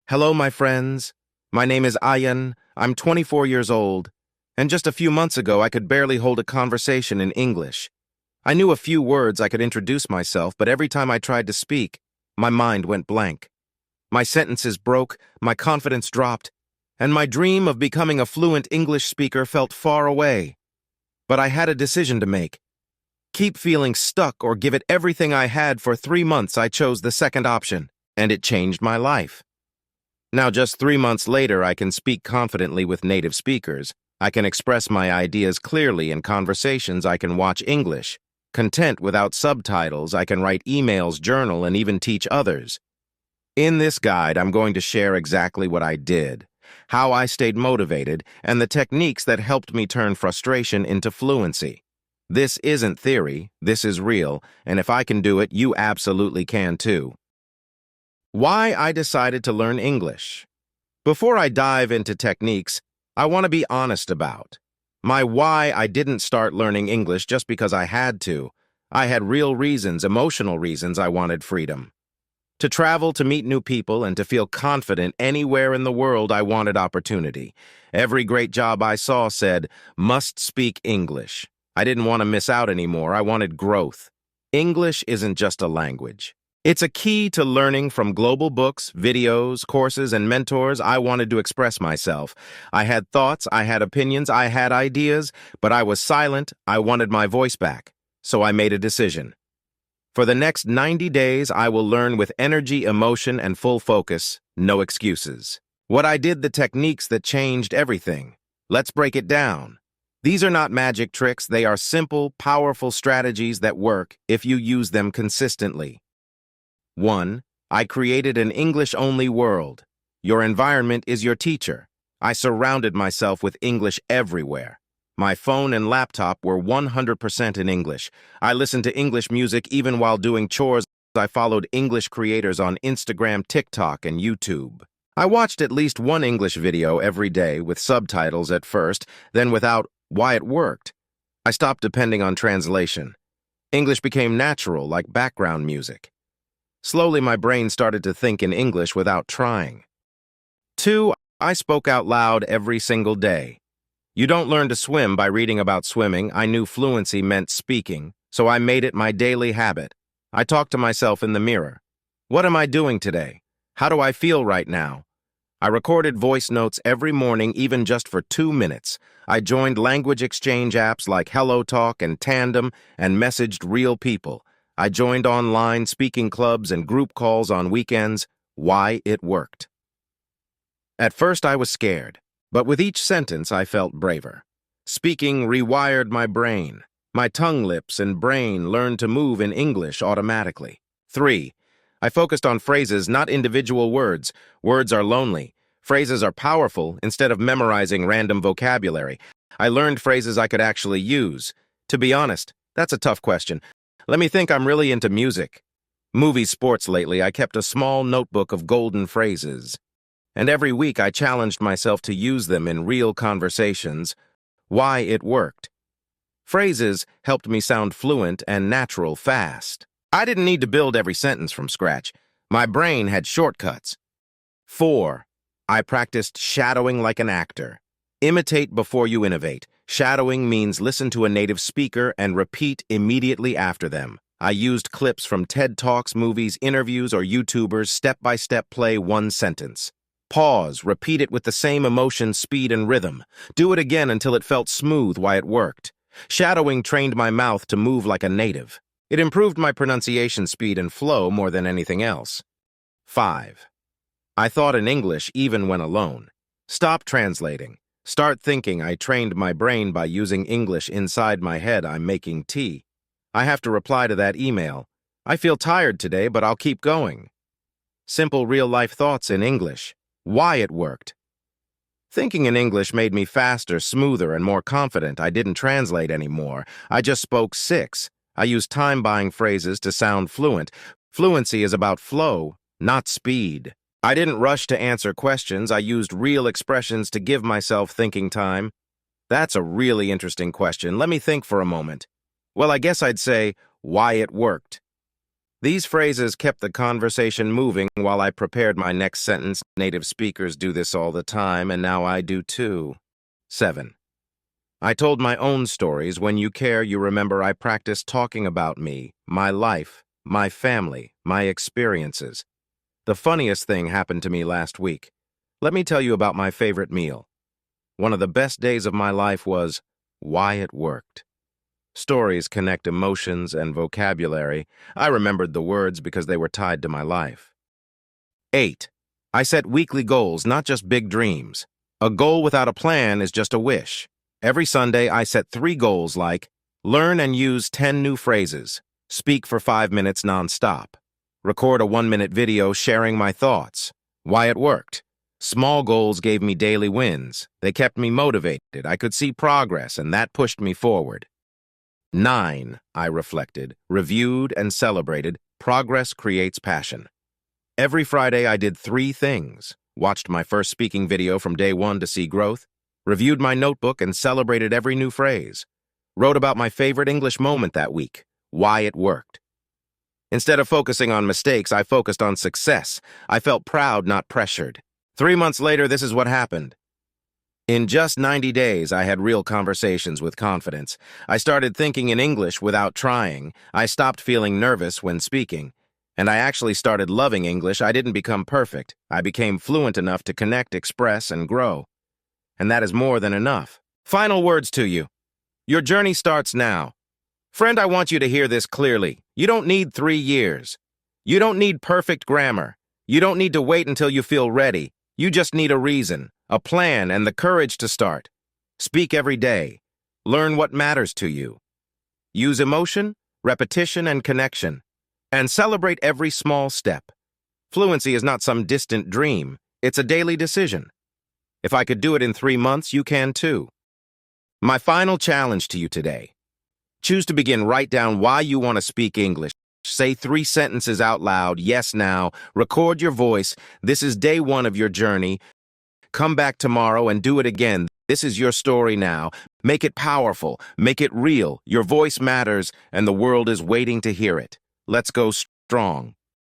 Hello, my friends. My name is Ayan. I'm 24 years old, and just a few months ago I could barely hold a conversation in English. I knew a few words I could introduce myself, but every time I tried to speak, my mind went blank. My sentences broke, my confidence dropped, and my dream of becoming a fluent English speaker felt far away. But I had a decision to make. Keep feeling stuck or give it everything I had. For 3 months I chose the second option, and it changed my life. Now, just 3 months later, I can speak confidently with native speakers. I can express my ideas clearly in conversations. I can watch English. Content without subtitles, I can write emails, journal, and even teach others. In this guide, I'm going to share exactly what I did, how I stayed motivated, and the techniques that helped me turn frustration into fluency. This isn't theory, this is real, and if I can do it, you absolutely can too. Why I decided to learn English. Before I dive into techniques, I want to be honest about my why. I didn't start learning English just because I had to. I had real reasons, emotional reasons. I wanted freedom. To travel, to meet new people, and to feel confident anywhere in the world. I wanted opportunity. Every great job I saw said, must speak English. I didn't want to miss out anymore. I wanted growth. English isn't just a language. It's a key to learning. From global books, videos, courses, and mentors. I wanted to express myself. I had thoughts, I had opinions, I had ideas, but I was silent. I wanted my voice back. So I made a decision. For the next 90 days, I will learn with energy, emotion, and full focus. No excuses. What I did, the techniques that changed everything. Let's break it down. These are not magic tricks. They are simple, powerful strategies that work if you use them consistently. 1. I created an English-only world. Your environment is your teacher. I surrounded myself with English everywhere. My phone and laptop were 100% in English. I listened to English music even while doing chores. I followed English creators on Instagram, TikTok, and YouTube. I watched at least one English video every day with subtitles at first, then without. Why it worked. I stopped depending on translation. English became natural, like background music. Slowly, my brain started to think in English without trying. 2. I spoke out loud every single day. You don't learn to swim by reading about swimming. I knew fluency meant speaking, so I made it my daily habit. I talked to myself in the mirror. What am I doing today? How do I feel right now? I recorded voice notes every morning, even just for 2 minutes. I joined language exchange apps like HelloTalk and Tandem and messaged real people. I joined online speaking clubs and group calls on weekends. Why it worked. At first I was scared, but with each sentence I felt braver. Speaking rewired my brain. My tongue, lips, and brain learned to move in English automatically. 3. I focused on phrases, not individual words. Words are lonely. Phrases are powerful. Instead of memorizing random vocabulary, I learned phrases I could actually use. To be honest, that's a tough question. Let me think. I'm really into music. Movies, sports. Lately, I kept a small notebook of golden phrases. And every week I challenged myself to use them in real conversations. Why it worked. Phrases helped me sound fluent and natural fast. I didn't need to build every sentence from scratch. My brain had shortcuts. 4. I practiced shadowing like an actor. Imitate before you innovate. Shadowing means listen to a native speaker and repeat immediately after them. I used clips from TED Talks, movies, interviews, or YouTubers. Step-by-step, play one sentence. Pause, repeat it with the same emotion, speed, and rhythm. Do it again until it felt smooth. Why it worked. Shadowing trained my mouth to move like a native. It improved my pronunciation, speed, and flow more than anything else. 5. I thought in English even when alone. Stop translating. Start thinking. I trained my brain by using English inside my head. I'm making tea. I have to reply to that email. I feel tired today, but I'll keep going. Simple real-life thoughts in English. Why it worked. Thinking in English made me faster, smoother, and more confident. I didn't translate anymore. I just spoke 6. I used time-buying phrases to sound fluent. Fluency is about flow, not speed. I didn't rush to answer questions. I used real expressions to give myself thinking time. That's a really interesting question. Let me think for a moment. Well, I guess I'd say why it worked. These phrases kept the conversation moving while I prepared my next sentence. Native speakers do this all the time, and now I do too. 7. I told my own stories. When you care, you remember I practiced talking about me, my life, my family, my experiences. The funniest thing happened to me last week. Let me tell you about my favorite meal. One of the best days of my life was why it worked. Stories connect emotions and vocabulary. I remembered the words because they were tied to my life. 8. I set weekly goals, not just big dreams. A goal without a plan is just a wish. Every Sunday, I set 3 goals like learn and use 10 new phrases, speak for 5 minutes nonstop, record a 1-minute video sharing my thoughts. Why it worked. Small goals gave me daily wins. They kept me motivated. I could see progress, and that pushed me forward. 9, I reflected, reviewed, and celebrated. Progress creates passion. Every Friday, I did 3 things. Watched my first speaking video from day 1 to see growth, reviewed my notebook and celebrated every new phrase, wrote about my favorite English moment that week, why it worked. Instead of focusing on mistakes, I focused on success. I felt proud, not pressured. 3 months later, this is what happened. In just 90 days, I had real conversations with confidence. I started thinking in English without trying. I stopped feeling nervous when speaking. And I actually started loving English. I didn't become perfect. I became fluent enough to connect, express, and grow. And that is more than enough. Final words to you. Your journey starts now. Friend, I want you to hear this clearly. You don't need 3 years. You don't need perfect grammar. You don't need to wait until you feel ready. You just need a reason, a plan, and the courage to start. Speak every day. Learn what matters to you. Use emotion, repetition, and connection. And celebrate every small step. Fluency is not some distant dream. It's a daily decision. If I could do it in 3 months, you can too. My final challenge to you today. Choose to begin. Write down why you want to speak English. Say 3 sentences out loud. Yes, now. Record your voice. This is day 1 of your journey. Come back tomorrow and do it again. This is your story now. Make it powerful. Make it real. Your voice matters, and the world is waiting to hear it. Let's go strong.